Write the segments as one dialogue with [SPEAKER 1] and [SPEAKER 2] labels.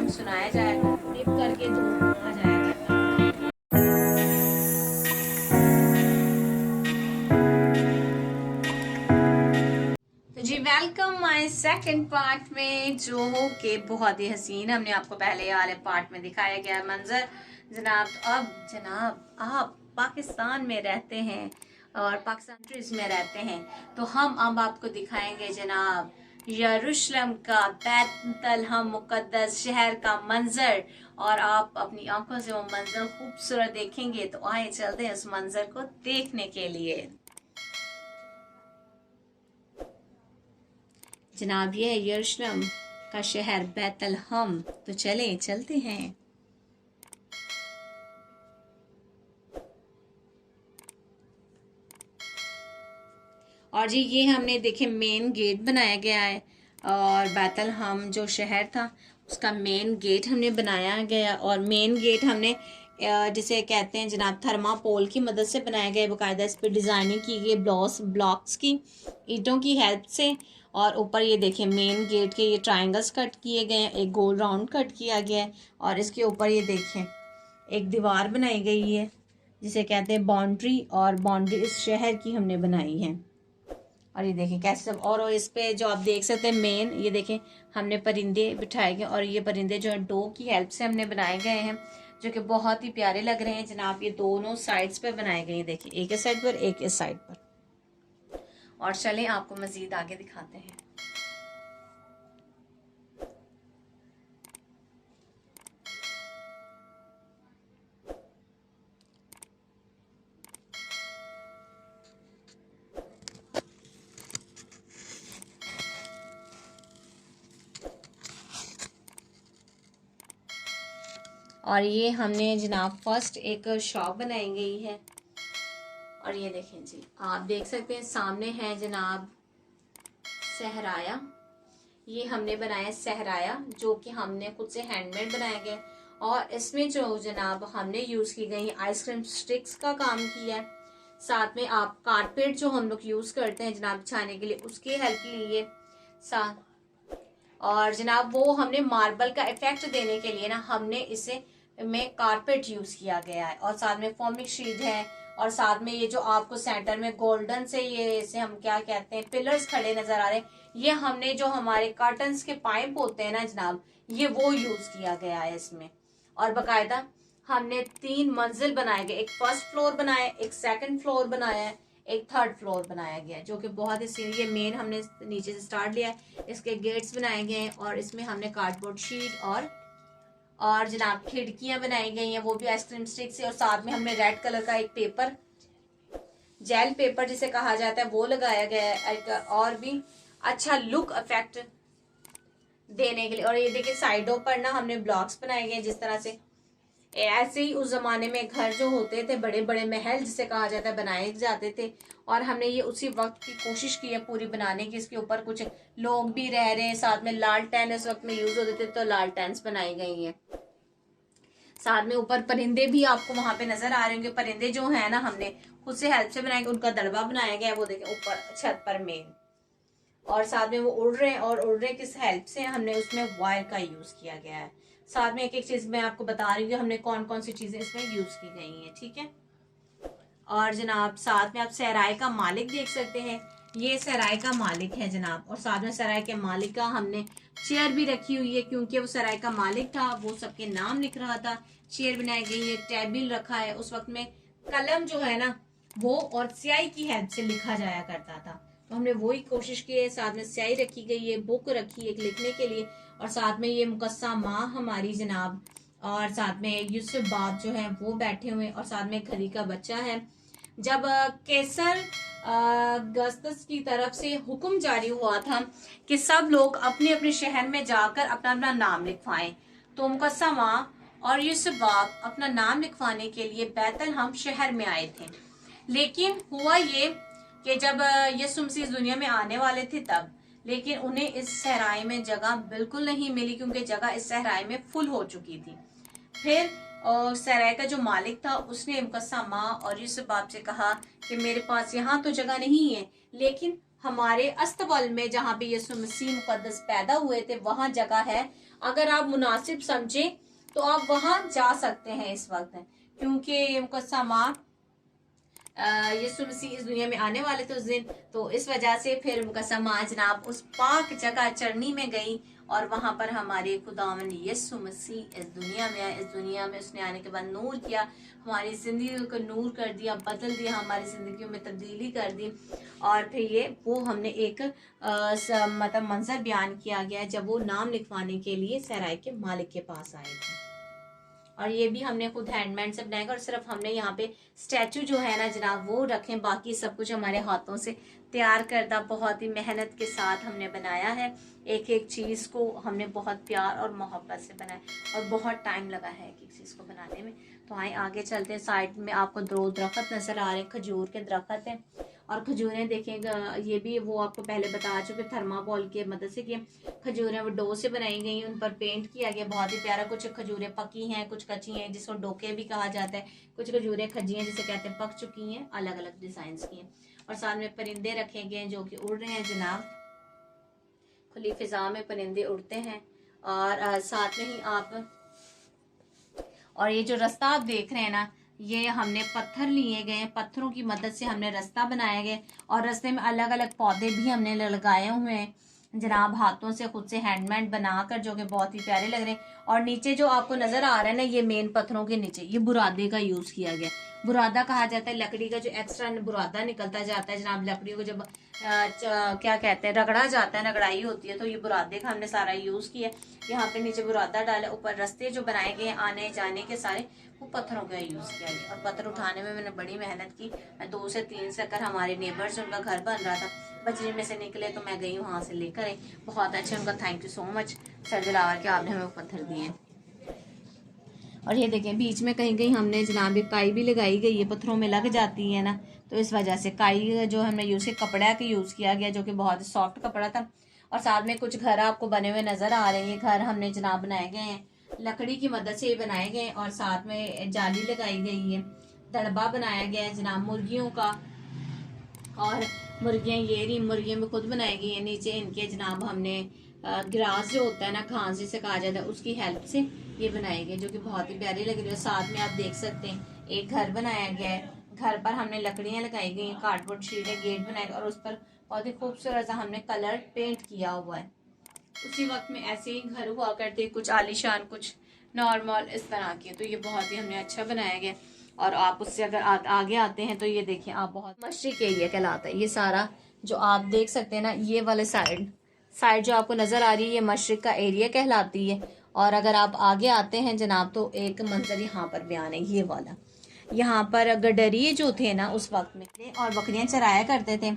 [SPEAKER 1] कलाम सुनाया जाए, टिप करके तो आ जाएगा। तो जी वेलकम माय सेकंड पार्ट में, जो हो के बहुत ही हसीन हमने आपको पहले वाले पार्ट में दिखाया गया मंजर जनाब। तो अब जनाब आप पाकिस्तान में रहते हैं और पाकिस्तान कंट्रीज में रहते हैं, तो हम अब आपको दिखाएंगे जनाब यरूशलेम का बैतलहम मुकद्दस शहर का मंजर। और आप अपनी आंखों से वो मंजर खूबसूरत देखेंगे, तो आए चलते हैं उस मंजर को देखने के लिए। जनाब ये है यरूशलेम का शहर बैतलहम, तो चलते हैं। और जी ये हमने देखे मेन गेट बनाया गया है, और बैतलहम जो शहर था उसका मेन गेट हमने बनाया गया। और मेन गेट हमने जिसे कहते हैं जनाब थर्मापोल की मदद से बनाया गया। बाकायदा इस पर डिज़ाइनिंग की गई ब्लॉक्स की ईंटों की हेल्प से। और ऊपर ये देखें मेन गेट के ये ट्रायंगल्स कट किए गए हैं, एक गोल राउंड कट किया गया है। और इसके ऊपर ये देखें एक दीवार बनाई गई है जिसे कहते हैं बाउंड्री, और बाउंड्री इस शहर की हमने बनाई है। और ये देखें कैसे सब, और इस पे जो आप देख सकते हैं मेन ये देखें हमने परिंदे बिठाए गए, और ये परिंदे जो है डो की हेल्प से हमने बनाए गए हैं, जो कि बहुत ही प्यारे लग रहे हैं जनाब। ये दोनों साइड्स पे बनाए गए हैं, देखिए एक इस साइड पर एक इस साइड पर। और चलें आपको मजीद आगे दिखाते हैं। और ये हमने जनाब फर्स्ट एक शॉप बनाई गई है। और ये देखें जी आप देख सकते हैं सामने है जनाब सहराया। ये हमने बनाया सहराया, जो कि हमने खुद से हैंडमेड बनाया गया। और इसमें जो जनाब हमने यूज की गई आइसक्रीम स्टिक्स का काम किया है। साथ में आप कारपेट जो हम लोग यूज करते हैं जनाब बिछाने के लिए, उसकी हेल्प ली है साथ। और जनाब वो हमने मार्बल का इफेक्ट देने के लिए ना हमने इसे में कारपेट यूज किया गया है। और साथ में फॉर्मिक शीट है, और साथ में ये जो आपको सेंटर में गोल्डन से ये इसे हम क्या कहते हैं पिलर्स खड़े नजर आ रहे हैं, ये हमने जो हमारे कर्टन्स के पाइप होते हैं ना जनाब, ये वो यूज किया गया है इसमें। और बकायदा हमने 3 मंजिल बनाए गए, एक फर्स्ट फ्लोर बनाया, एक सेकंड फ्लोर बनाया है, एक थर्ड फ्लोर बनाया गया, जो कि बहुत ही सीनियर मेन हमने नीचे से स्टार्ट लिया है। इसके गेट्स बनाए गए हैं, और इसमें हमने कार्डबोर्ड शीट और जनाब खिड़कियां बनाई गई हैं, वो भी आइसक्रीम स्टिक से। और साथ में हमने रेड कलर का एक पेपर, जेल पेपर जिसे कहा जाता है, वो लगाया गया है, और भी अच्छा लुक इफेक्ट देने के लिए। और ये देखिए साइडों पर ना हमने ब्लॉक्स बनाए गए जिस तरह से ऐसे ही उस जमाने में घर जो होते थे बड़े बड़े महल जिसे कहा जाता है बनाए जाते थे। और हमने ये उसी वक्त की कोशिश की है पूरी बनाने की। इसके ऊपर कुछ लोग भी रह रहे हैं, साथ में लालटेन उस वक्त में यूज होते थे, तो लालटेन बनाई गई हैं। साथ में ऊपर परिंदे भी आपको वहां पे नजर आ रहे होंगे। परिंदे जो है ना हमने खुद से हेल्प से बनाए, उनका दड़बा बनाया गया है, वो देखें ऊपर छत पर मेन। और साथ में वो उड़ रहे हैं, और उड़ रहे किस हेल्प से, हमने उसमें वायर का यूज किया गया है। साथ में एक एक चीज मैं आपको बता रही हूँ हमने कौन कौन सी चीजें इसमें यूज की गई हैं, ठीक है। और जनाब साथ में आप सराय का मालिक देख सकते हैं, ये सराय का मालिक है जनाब। और साथ में सराय के मालिक का हमने चेयर भी रखी हुई है, क्योंकि वो सराय का मालिक था, वो सबके नाम लिख रहा था। चेयर बनाई गई है, टेबल रखा है। उस वक्त में कलम जो है ना वो और स्याही की हेल्प से लिखा जाया करता था, तो हमने वही कोशिश की है। साथ में स्याही रखी गई है, बुक रखी है लिखने के लिए। और साथ में ये मुकस्सा माँ हमारी जनाब, और साथ में यूसुफ बाप जो है वो बैठे हुए, और साथ में खरी का बच्चा है। जब कैसर अगस्तस की तरफ से हुक्म जारी हुआ था कि सब लोग अपने अपने शहर में जाकर अपना अपना नाम लिखवाएं, तो मुकस्सा माँ और यूसुफ बाप अपना नाम लिखवाने के लिए बैतलहम शहर में आए थे। लेकिन हुआ ये कि जब यीशु मसीह इस दुनिया में आने वाले थे तब, लेकिन उन्हें इस सहराई में जगह बिल्कुल नहीं मिली, क्योंकि जगह इस सहराई में फुल हो चुकी थी। फिर सहराई का जो मालिक था उसने मुकस्सा माँ और यूसुफ बाप से कहा कि मेरे पास यहाँ तो जगह नहीं है, लेकिन हमारे अस्तबल में जहाँ पे यीशु मसीह मुकद्दस पैदा हुए थे वहां जगह है, अगर आप मुनासिब समझे तो आप वहां जा सकते हैं इस वक्त, क्योंकि मुकस्समा यीशु मसीह इस दुनिया में आने वाले थे उस दिन, तो इस वजह से फिर मुकस्समा जनाब उस पाक जगह चरनी में गई और वहां पर हमारे खुदावंद यीशु मसीह इस दुनिया में आए। इस दुनिया में उसने आने के बाद नूर किया, हमारी जिंदगी को नूर कर दिया, बदल दिया, हमारी जिंदगियों में तब्दीली कर दी। और फिर ये वो हमने एक मतलब मंजर बयान किया गया जब वो नाम लिखवाने के लिए सहराय के मालिक के पास आए थे। और ये भी हमने खुद हैंडमेड से बनाएगा, और सिर्फ हमने यहाँ पे स्टैचू जो है ना जनाब वो रखें, बाकी सब कुछ हमारे हाथों से तैयार करदा बहुत ही मेहनत के साथ हमने बनाया है। एक एक चीज़ को हमने बहुत प्यार और मोहब्बत से बनाया और बहुत टाइम लगा है एक एक चीज़ को बनाने में। तो आए आगे चलते हैं। साइड में आपको 2 दरख्त नज़र आ रहे हैं, खजूर के दरख्त हैं। और खजूरें देखेंगे, ये भी वो आपको पहले बता चुके, थर्माकोल की मदद से किए खजूरें वो डो से बनाई गई, उन पर पेंट किया गया, बहुत ही प्यारा। कुछ खजूरें पकी हैं, कुछ कच्ची हैं, जिसको डोके भी कहा जाता है। कुछ खजूरें खजी हैं जिसे कहते हैं, पक चुकी हैं, अलग अलग डिजाइन की हैं। और साथ में परिंदे रखे गए हैं जो कि उड़ रहे हैं जनाब, खुली फिजा में परिंदे उड़ते हैं। और साथ में ही आप, और ये जो रास्ता आप देख रहे हैं ना, ये हमने पत्थर लिए गए हैं, पत्थरों की मदद से हमने रास्ता बनाया गया। और रास्ते में अलग अलग पौधे भी हमने लगाए हुए हैं जनाब, हाथों से खुद से हैंडमेड बनाकर, जो कि बहुत ही प्यारे लग रहे हैं। और नीचे जो आपको नजर आ रहा है ना, ये मेन पत्थरों के नीचे ये बुरादे का यूज किया गया। बुरादा कहा जाता है लकड़ी का जो एक्स्ट्रा बुरादा निकलता जाता है जनाब, लकड़ियों को जब क्या कहते हैं रगड़ा जाता है, रगड़ाई होती है, तो ये बुरादे का हमने सारा यूज किया। यहाँ पे नीचे बुरादा डाला, ऊपर रास्ते जो बनाए गए आने जाने के सारे वो पत्थरों का यूज किया गया। और पत्थर उठाने में मैंने बड़ी मेहनत की। मैं 2 से 3 चक्कर, हमारे नेबर्स उनका घर बन रहा था, बजरी में से निकले तो मैं गई वहां से लेकर आई। बहुत अच्छे, उनका thank you so much sir Dilawar के, आपने हमें पत्थर दिए। और ये देखें बीच में कहीं कहीं हमने जनाब एक काई भी लगाई गई है, पत्थरों में लग जाती है ना, तो इस वजह से काई जो हमने यूज किया, कपड़ा का यूज किया गया जो कि बहुत सॉफ्ट कपड़ा था। और साथ में कुछ घर आपको बने हुए नजर आ रहे हैं। ये घर हमने जनाब बनाए गए हैं, लकड़ी की मदद से बनाए गए, और साथ में जाली लगाई गई है, दड़बा बनाया गया है जनाब मुर्गियों का। और मुर्गियाँ ये रही, मुर्गियाँ भी खुद बनाई गई है। नीचे इनके जनाब हमने ग्रास जो होता है ना, घास जिसे कहा जाता है, उसकी हेल्प से ये बनाए गए, जो कि बहुत ही प्यारी लग रही है। साथ में आप देख सकते हैं एक घर बनाया गया है, घर पर हमने लकड़ियाँ लगाई गई हैं, कार्डबोर्ड शीट है, गेट बनाया और उस पर बहुत ही खूबसूरत सा हमने कलर पेंट किया हुआ है। उसी वक्त में ऐसे ही घर हुआ करते, कुछ आलीशान कुछ नॉर्मल इस तरह के, तो ये बहुत ही हमने अच्छा बनाया गया। और आप उससे अगर आगे आते हैं तो ये देखें आप, बहुत मशरिक एरिया कहलाता है ये सारा जो आप देख सकते हैं ना, ये वाले साइड जो आपको नजर आ रही है ये मशरिक का एरिया कहलाती है। और अगर आप आगे आते हैं जनाब तो एक मंजर यहाँ पर बयान है, ये वाला। यहाँ पर गडरिये जो थे ना उस वक्त में, और बकरियां चराया करते थे,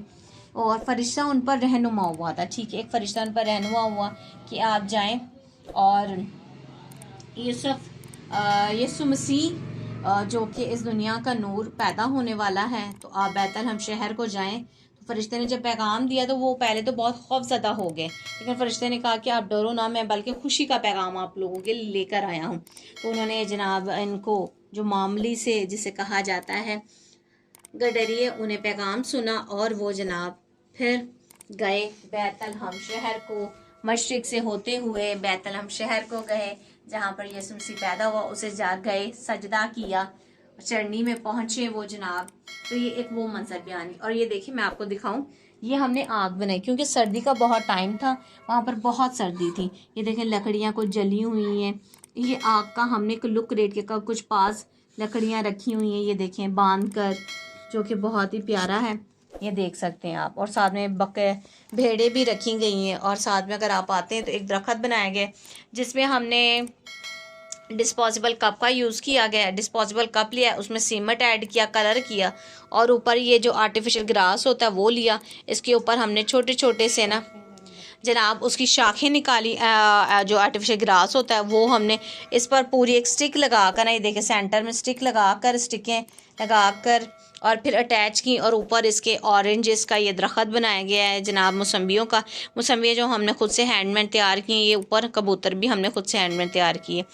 [SPEAKER 1] और फरिश्ता उन पर रहनुमा हुआ था। ठीक है, एक फरिश्ता उन पर रहनुमा हुआ कि आप जाएं और यीशु मसीह जो कि इस दुनिया का नूर पैदा होने वाला है, तो आप बैतलहम शहर को जाएं। तो फरिश्ते ने जब पैगाम दिया तो वो पहले तो बहुत खौफज़दा हो गए, लेकिन फरिश्ते ने कहा कि आप डरो ना, मैं बल्कि खुशी का पैगाम आप लोगों के लिए लेकर आया हूँ। तो उन्होंने जनाब इनको जो मामूली से जिसे कहा जाता है गडरिये, उन्हें पैगाम सुना और वो जनाब फिर गए बैतलहम शहर को, मशरिक से होते हुए बैतलहम शहर को गए जहाँ पर यीशु मसीह पैदा हुआ, उसे जा गए, सजदा किया, चरनी में पहुंचे वो जनाब। तो ये एक वो मंजर बयान। और ये देखिए मैं आपको दिखाऊं, ये हमने आग बनाई क्योंकि सर्दी का बहुत टाइम था, वहाँ पर बहुत सर्दी थी। ये देखें लकड़ियाँ कुछ जली हुई हैं, ये आग का हमने एक लुक रेट के कुछ पास लकड़ियाँ रखी हुई हैं, ये देखें बांध कर, जो कि बहुत ही प्यारा है, ये देख सकते हैं आप। और साथ में भेड़े भी रखी गई हैं। और साथ में अगर आप आते हैं तो एक दरख्त बनाया गया जिसमें हमने डिस्पोजेबल कप का यूज़ किया गया है। डिस्पोजेबल कप लिया, उसमें सीमेंट ऐड किया, कलर किया, और ऊपर ये जो आर्टिफिशियल ग्रास होता है वो लिया, इसके ऊपर हमने छोटे छोटे से ना जनाब उसकी शाखें निकाली, जो आर्टिफिशियल ग्रास होता है वो हमने इस पर पूरी एक स्टिक लगा कर, ये देखें सेंटर में स्टिक लगा कर, स्टिकें लगा कर और फिर अटैच की, और ऊपर इसके ऑरेंजेस का ये दरख्त बनाया गया है जनाब, मौसम्बियों का। मौसम्बियाँ जो हमने खुद से हैंडमेड तैयार की, ये ऊपर कबूतर भी हमने खुद से हैंडमेड तैयार किए।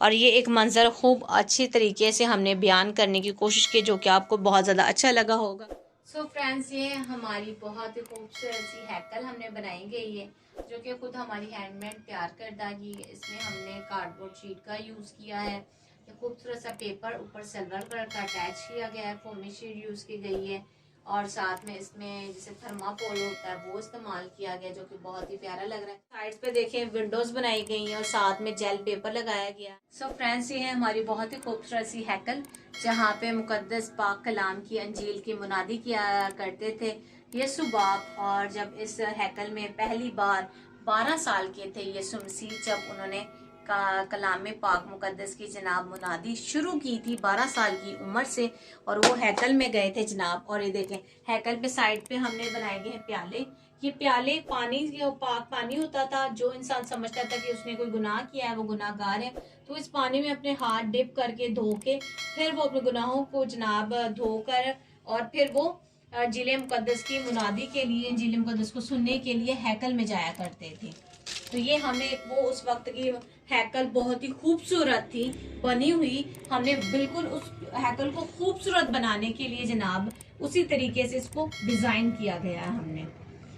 [SPEAKER 1] और ये एक मंज़र खूब अच्छी तरीके से हमने बयान करने की कोशिश की, जो कि आपको बहुत ज़्यादा अच्छा लगा होगा। सो फ्रेंड्स, ये हमारी बहुत ही खूबसूरत सी हैकल हमने बनाई गई है, जो कि खुद हमारी हैंडमेड तैयार करदा की। इसमें हमने कार्डबोर्ड शीट का यूज़ किया है, ये खूबसूरत सा पेपर ऊपर सिल्वर कलर का अटैच किया गया है, फोमी शीट यूज़ की गई है, और साथ में इसमें जैसे थर्माकोल होता है वो इस्तेमाल किया गया, जो कि बहुत ही प्यारा लग रहा है। साइड्स पे देखें विंडोज बनाई गई हैं और साथ में जेल पेपर लगाया गया। सो फ्रेंड्स, ये है हमारी बहुत ही खूबसूरत सी हैकल, जहाँ पे मुकद्दस पाक कलाम की अंजील की मुनादी किया करते थे यीशु बाप। और जब इस हैकल में पहली बार 12 साल के थे यीशु मसीह, जब उन्होंने कलाम पाक मुकद्दस की जनाब मुनादी शुरू की थी 12 साल की उम्र से, और वो हैकल में गए थे जनाब। और ये देखें हैकल पे साइड पे हमने बनाए गए हैं प्याले। ये प्याले पानी, जो पाक पानी होता था, जो इंसान समझता था कि उसने कोई गुनाह किया है, वो गुनाहगार है, तो इस पानी में अपने हाथ डिप करके धो के फिर वो अपने गुनाहों को जनाब धोकर और फिर वो जिले मुकद्दस की मुनादी के लिए, जिले मुकद्दस को सुनने के लिए हैकल में जाया करते थे। तो ये हमें वो उस वक्त की हैकल बहुत ही खूबसूरत थी बनी हुई। हमने बिल्कुल उस हैकल को खूबसूरत बनाने के लिए जनाब उसी तरीके से इसको डिजाइन किया गया है हमने।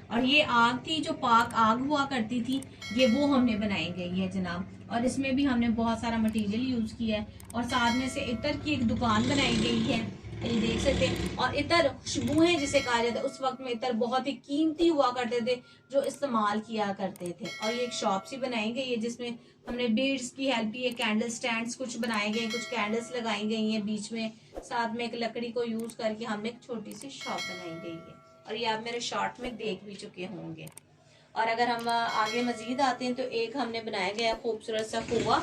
[SPEAKER 1] और ये आग थी, जो पाक आग हुआ करती थी, ये वो हमने बनाई गई है जनाब। और इसमें भी हमने बहुत सारा मटेरियल यूज किया है, और साथ में से इतर की एक दुकान बनाई गई है, ये देख सकते हैं। और इतर खुशबुएं जिसे कहा जाता है, उस वक्त में इतर बहुत ही कीमती हुआ करते थे, जो इस्तेमाल किया करते थे। और ये एक शॉप सी बनाई गई है, जिसमें हमने बीड्स की हेल्प की है, कैंडल स्टैंड्स कुछ बनाए गए, कुछ कैंडल्स लगाई गई हैं बीच में, साथ में एक लकड़ी को यूज करके हमने एक छोटी सी शॉप बनाई गई है। और ये आप मेरे शॉर्ट में देख भी चुके होंगे। और अगर हम आगे मजीद आते हैं तो एक हमने बनाया गया खूबसूरत सा कुआं,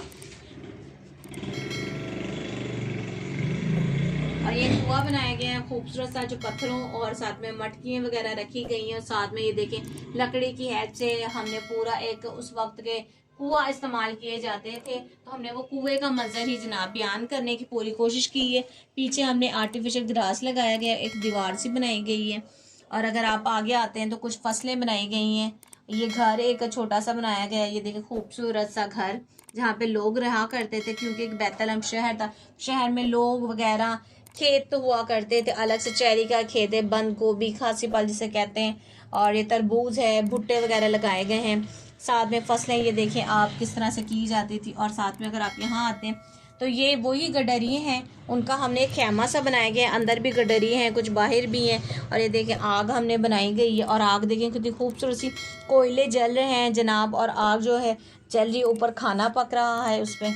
[SPEAKER 1] और ये कुआं बनाया गया है खूबसूरत सा, जो पत्थरों और साथ में मटकियां वगैरह रखी गई हैं। और साथ में ये देखें लकड़ी की हेल्प से हमने पूरा एक उस वक्त के कुआं इस्तेमाल किए जाते थे, तो हमने वो कुएं का मंजर ही जनाब बयान करने की पूरी कोशिश की है। पीछे हमने आर्टिफिशियल ग्रास लगाया गया, एक दीवार सी बनाई गई है। और अगर आप आगे आते हैं तो कुछ फसलें बनाई गई हैं। ये घर एक छोटा सा बनाया गया है, ये देखिए खूबसूरत सा घर, जहाँ पे लोग रहा करते थे, क्योंकि एक बैतलहम शहर था, शहर में लोग वगैरह खेत तो हुआ करते थे, अलग से चेरी का खेत है, बंद गोभी, खासी पाल जिसे कहते हैं, और ये तरबूज है, भुट्टे वगैरह लगाए गए हैं। साथ में फसलें ये देखें आप किस तरह से की जाती थी। और साथ में अगर आप यहाँ आते हैं तो ये वही गडरिये हैं, उनका हमने एक खैमा सा बनाया गया है, अंदर भी गडरिये हैं, कुछ बाहर भी हैं। और ये देखें आग हमने बनाई गई है, और आग देखें कितनी खूबसूरत सी, कोयले जल रहे हैं जनाब, और आग जो है जल रही, ऊपर खाना पक रहा है उस पर।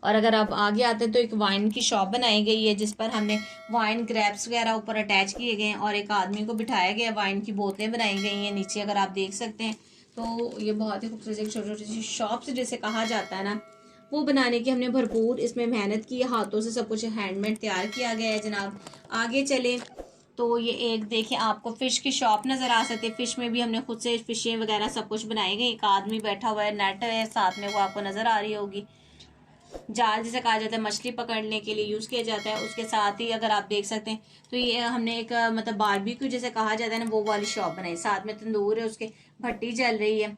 [SPEAKER 1] और अगर आप आगे आते हैं तो एक वाइन की शॉप बनाई गई है, जिस पर हमने वाइन ग्रेप्स वगैरह ऊपर अटैच किए गए हैं, और एक आदमी को बिठाया गया, वाइन की बोतलें बनाई गई हैं नीचे, अगर आप देख सकते हैं। तो ये बहुत ही खूबसूरत एक छोटी छोटी सी शॉप से जिसे कहा जाता है ना, वो बनाने की हमने भरपूर इसमें मेहनत की है, हाथों से सब कुछ हैंडमेड तैयार किया गया है जनाब। आगे चले तो ये एक देखें आपको फिश की शॉप नज़र आ सकती है, फिश में भी हमने खुद से फिशें वगैरह सब कुछ बनाई गई। एक आदमी बैठा हुआ है, नेट है साथ में, वो आपको नज़र आ रही होगी। जाल जिसे कहा जाता है, मछली पकड़ने के लिए यूज़ किया जाता है। उसके साथ ही अगर आप देख सकते हैं तो ये हमने एक मतलब बारबेक्यू जिसे कहा जाता है ना, वो वाली शॉप बनाई, साथ में तंदूर है, उसके भट्टी जल रही है।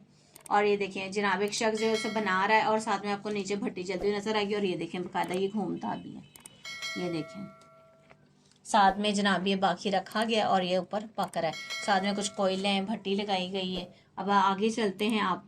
[SPEAKER 1] और ये देखें जनाब एक शख्स जो है उसे बना रहा है, और साथ में आपको नीचे भट्टी जलती हुई नजर आएगी। और ये देखें बकायदा ये घूमता भी है, ये देखें साथ में जनाब ये बाकी रखा गया, और ये ऊपर पक रहा है, साथ में कुछ कोयले हैं, भट्टी लगाई गई है। अब आगे चलते हैं आप,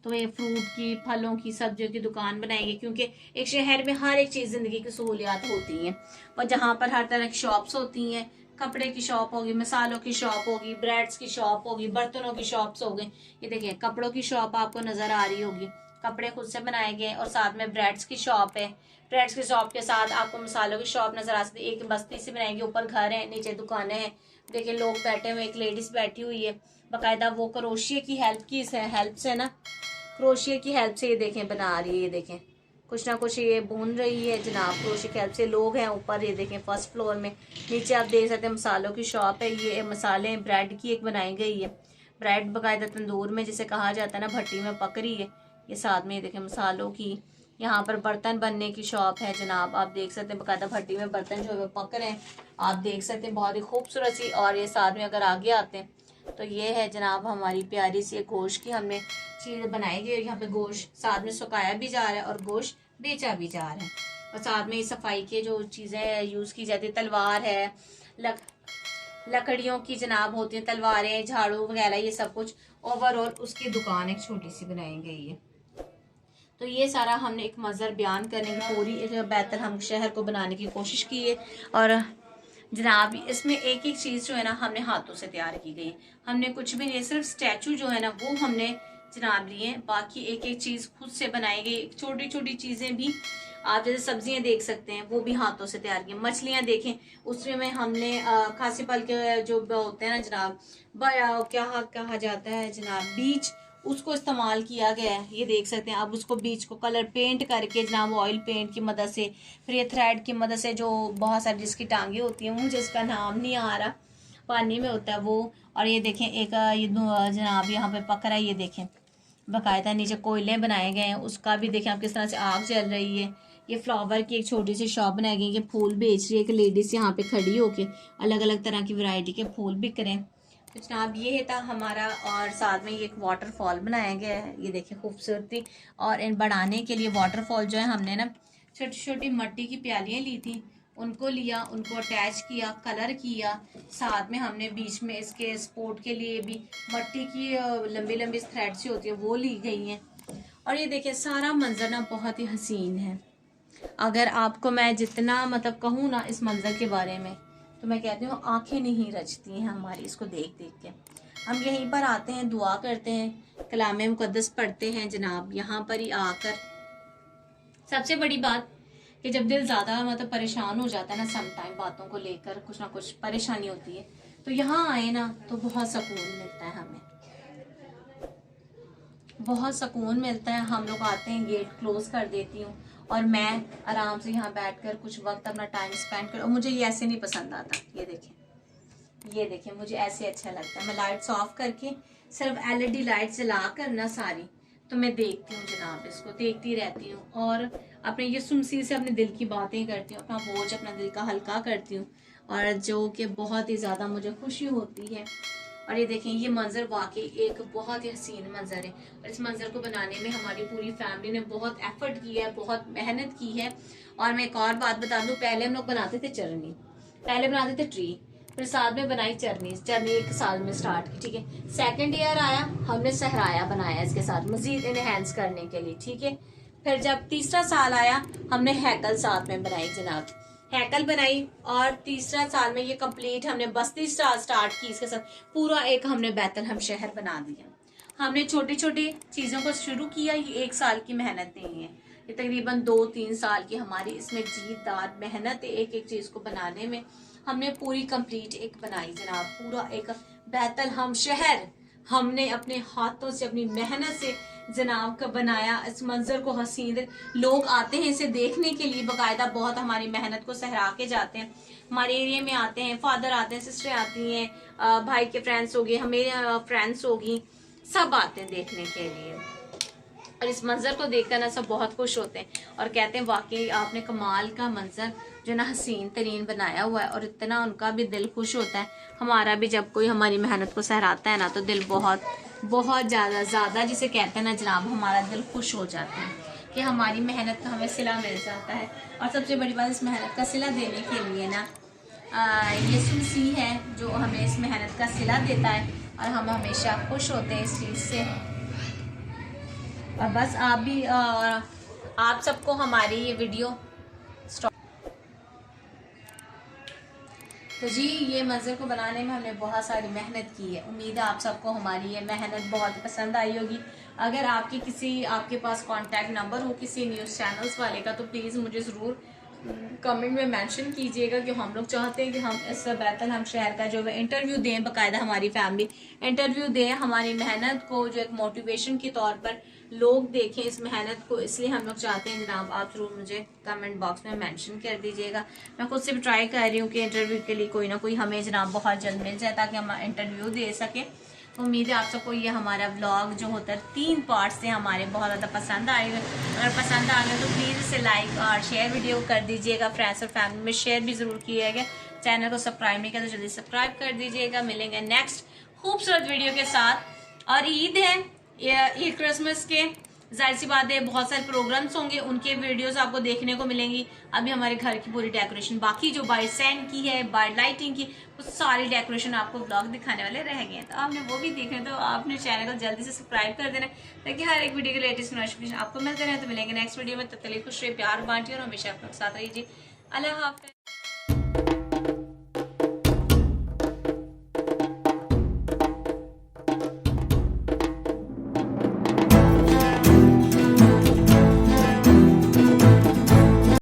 [SPEAKER 1] तो ये फ्रूट की, फलों की, सब्जियों की दुकान बनाएंगे, क्योंकि एक शहर में हर एक चीज़ ज़िंदगी की सहूलियात होती हैं, और जहाँ पर हर तरह की शॉप्स होती हैं, कपड़े की शॉप होगी, मसालों की शॉप होगी, ब्रेड्स की शॉप होगी, बर्तनों की शॉप्स हो गई। ये देखिए कपड़ों की शॉप आपको नज़र आ रही होगी, कपड़े खुद से बनाए गए, और साथ में ब्रेड्स की शॉप है। ब्रेड्स की शॉप के साथ आपको मसालों की शॉप नज़र आ सकती है, एक बस्ती से बनाएंगे, ऊपर घर है, नीचे दुकानें हैं। देखिए लोग बैठे हुए, एक लेडीज़ बैठी हुई है, बाकायदा वो क्रोशिया की हेल्प से ना, क्रोशिया की हेल्प से ये देखें बना रही है, ये देखें कुछ ना कुछ ये बुन रही है जनाब, क्रोशिया की हेल्प से। लोग हैं ऊपर, ये देखें फर्स्ट फ्लोर में, नीचे आप देख सकते हैं मसालों की शॉप है। ये मसाले ब्रेड की एक बनाई गई है, ब्रेड बाकायदा तंदूर में जिसे कहा जाता है ना, भट्टी में पक रही है। ये साथ में ये देखें मसालों की, यहाँ पर बर्तन बनने की शॉप है जनाब, आप देख सकते हैं बाकायदा भट्टी में बर्तन जो है पक रहे हैं, आप देख सकते हैं बहुत ही खूबसूरत सी। और ये साथ में अगर आगे आते हैं तो ये है जनाब हमारी प्यारी सी गोश्त की हमने चीज़ बनाई गई, यहाँ पे गोश्त साथ में सुखाया भी जा रहा है और गोश्त बेचा भी जा रहा है। और साथ में सफाई के जो चीज़ें यूज़ की जाती है, तलवार है, लकड़ियों की जनाब होती हैं, तलवारें, झाड़ू वगैरह, ये सब कुछ ओवरऑल उसकी दुकान एक छोटी सी बनाई गई है। तो ये सारा हमने एक मंजर बयान करने की पूरी एक बैतलहम शहर को बनाने की कोशिश की है। और जनाब इसमें एक एक चीज़ जो है ना हमने हाथों से तैयार की गई है। हमने कुछ भी नहीं, सिर्फ स्टैचू जो है ना वो हमने जनाब लिए, बाकी एक एक चीज़ खुद से बनाई गई। छोटी छोटी चीज़ें भी आप जैसे सब्जियां देख सकते हैं वो भी हाथों से तैयार की। मछलियां देखें उसमें हमने खासी पल के जो होते हैं ना जनाब, क्या कहा जाता है जनाब, बीच, उसको इस्तेमाल किया गया है। ये देख सकते हैं आप, उसको बीच को कलर पेंट करके जनाब ऑयल पेंट की मदद से, फिर ये थ्रेड की मदद से, जो बहुत सारी जिसकी टांगे होती हैं, मुझे इसका नाम नहीं आ रहा, पानी में होता है वो। और ये देखें एक ये जनाब यहाँ पे पक रहा है, ये देखें बाकायदा नीचे कोयले बनाए गए हैं, उसका भी देखें आप किस तरह से आग जल रही है। ये फ्लावर की एक छोटी सी शॉप बनाई गई है, फूल बेच रही है, एक लेडीज यहाँ पे खड़ी होके अलग अलग तरह की वैरायटी के फूल बिक रहे हैं। तो जनाब ये था हमारा, और साथ में ये एक वाटरफॉल बनाया गया है, ये देखिए खूबसूरती। और इन बढ़ाने के लिए वाटरफॉल जो है हमने ना छोटी छोटी मट्टी की प्यालियाँ ली थी, उनको लिया, उनको अटैच किया, कलर किया, साथ में हमने बीच में इसके सपोर्ट के लिए भी मट्टी की लंबी लंबी थ्रेड सी होती है वो ली गई हैं। और ये देखिए सारा मंजर ना बहुत ही हसीन है। अगर आपको मैं जितना मतलब कहूँ ना इस मंजर के बारे में, तो मैं कहती हूँ आंखें नहीं रचती हैं हमारी इसको देख देख के। हम यहीं पर आते हैं, दुआ करते हैं, कलाम मुकद्दस पढ़ते हैं जनाब यहाँ पर ही आकर। सबसे बड़ी बात कि जब दिल ज़्यादा मतलब परेशान हो जाता है ना, सम टाइम बातों को लेकर कुछ ना कुछ परेशानी होती है, तो यहाँ आए ना तो बहुत सुकून मिलता है, हमें बहुत सुकून मिलता है। हम लोग आते हैं, गेट क्लोज कर देती हूँ और मैं आराम से यहाँ बैठकर कुछ वक्त अपना टाइम स्पेंड कर। और मुझे ये ऐसे नहीं पसंद आता, ये देखें मुझे ऐसे अच्छा लगता है। मैं लाइट्स ऑफ करके सिर्फ LED लाइट जला कर ना सारी, तो मैं देखती हूँ जनाब, इसको देखती रहती हूँ और अपने ये सुमसी से अपने दिल की बातें करती हूँ, अपना बोझ अपना दिल का हल्का करती हूँ, और जो कि बहुत ही ज़्यादा मुझे खुशी होती है। और ये देखें ये मंजर वाकई एक बहुत ही हसीन मंजर है, और इस मंजर को बनाने में हमारी पूरी फैमिली ने बहुत एफर्ट किया है, बहुत मेहनत की है। और मैं एक और बात बता दूं, पहले हम लोग बनाते थे चरनी, पहले बनाते थे ट्री, फिर साथ में बनाई चरनी 1 साल में स्टार्ट की, ठीक है। सेकंड ईयर आया, हमने सहराया बनाया इसके साथ मजीद इनहेंस करने के लिए, ठीक है। फिर जब तीसरा साल आया हमने हैकल साथ में बनाई जनाब, हैकल बनाई। और तीसरा साल में ये कंप्लीट हमने बस्ती स्टार्ट की, इसके साथ पूरा एक हमने बैतलहम शहर बना दिया। हमने छोटी छोटी चीज़ों को शुरू किया, ये 1 साल की मेहनत नहीं है, ये तकरीबन 2-3 साल की हमारी इसमें जीतदार मेहनत है। एक एक चीज़ को बनाने में हमने पूरी कंप्लीट एक बनाई जनाब, पूरा एक बैतलहम शहर हमने अपने हाथों से अपनी मेहनत से जनाब का बनाया। इस मंजर को हसीन, लोग आते हैं इसे देखने के लिए, बाकायदा बहुत हमारी मेहनत को सहरा के जाते हैं। हमारे एरिया में आते हैं, फादर आते हैं, सिस्टर आती हैं, भाई के फ्रेंड्स हो गए, हमें फ्रेंड्स होगी, सब आते हैं देखने के लिए। और इस मंजर को देखकर ना सब बहुत खुश होते हैं और कहते हैं वाकई आपने कमाल का मंजर जो ना हसीन तरीन बनाया हुआ है, और इतना उनका भी दिल खुश होता है। हमारा भी जब कोई हमारी मेहनत को सहराता है ना तो दिल बहुत बहुत ज़्यादा जिसे कहते हैं ना जनाब, हमारा दिल खुश हो जाता है कि हमारी मेहनत का हमें सिला मिल जाता है। और सबसे बड़ी बात, इस मेहनत का सिला देने के लिए ना यीशु मसीह है जो हमें इस मेहनत का सिला देता है, और हम हमेशा खुश होते हैं इस चीज़ से। और बस आप भी आप सबको हमारी ये वीडियो तो जी ये मंजर को बनाने में हमने बहुत सारी मेहनत की है। उम्मीद है आप सबको हमारी ये मेहनत बहुत पसंद आई होगी। अगर आपके पास कांटेक्ट नंबर हो किसी न्यूज़ चैनल्स वाले का, तो प्लीज़ मुझे ज़रूर कमेंट में मेंशन कीजिएगा कि हम लोग चाहते हैं कि हम इस बैतलहम शहर का जो है इंटरव्यू दें, बाकायदा हमारी फैमिली इंटरव्यू दें, हमारी मेहनत को जो एक मोटिवेशन के तौर पर लोग देखें इस मेहनत को। इसलिए हम लोग चाहते हैं जनाब आप जरूर मुझे कमेंट बॉक्स में मेंशन कर दीजिएगा। मैं खुद से भी ट्राई कर रही हूँ कि इंटरव्यू के लिए कोई ना कोई हमें जनाब बहुत जल्द मिल जाए ताकि हम इंटरव्यू दे सकें। उम्मीद है आप सबको ये हमारा व्लॉग जो होता है 3 पार्ट से हमारे बहुत ज़्यादा पसंद आएगा। अगर पसंद आ गया तो प्लीज़ इसे लाइक और शेयर वीडियो कर दीजिएगा, फ्रेंड्स और फैमिली में शेयर भी ज़रूर किएगा। चैनल को सब्सक्राइब नहीं किया तो जल्दी सब्सक्राइब कर दीजिएगा। मिलेंगे नेक्स्ट खूबसूरत वीडियो के साथ। और ईद है, ईद क्रिसमस के जाहिर सी बात है बहुत सारे प्रोग्राम्स होंगे, उनके वीडियोस आपको देखने को मिलेंगी। अभी हमारे घर की पूरी डेकोरेशन बाकी जो बाय सैंड की है, बाय लाइटिंग की, वो सारी डेकोरेशन आपको ब्लॉग दिखाने वाले रह गए हैं। तो आपने वो भी देखना है तो आपने चैनल को जल्दी से सब्सक्राइब कर देना ताकि हर एक वीडियो के लेटेस्ट नोटिफिकेशन आपको मिलते रहे। तो मिलेंगे नेक्स्ट वीडियो में, तब तक खुश रहिए, प्यार बांटिए और हमेशा अपने साथ रहिए। अल्लाह हाफ़िज़।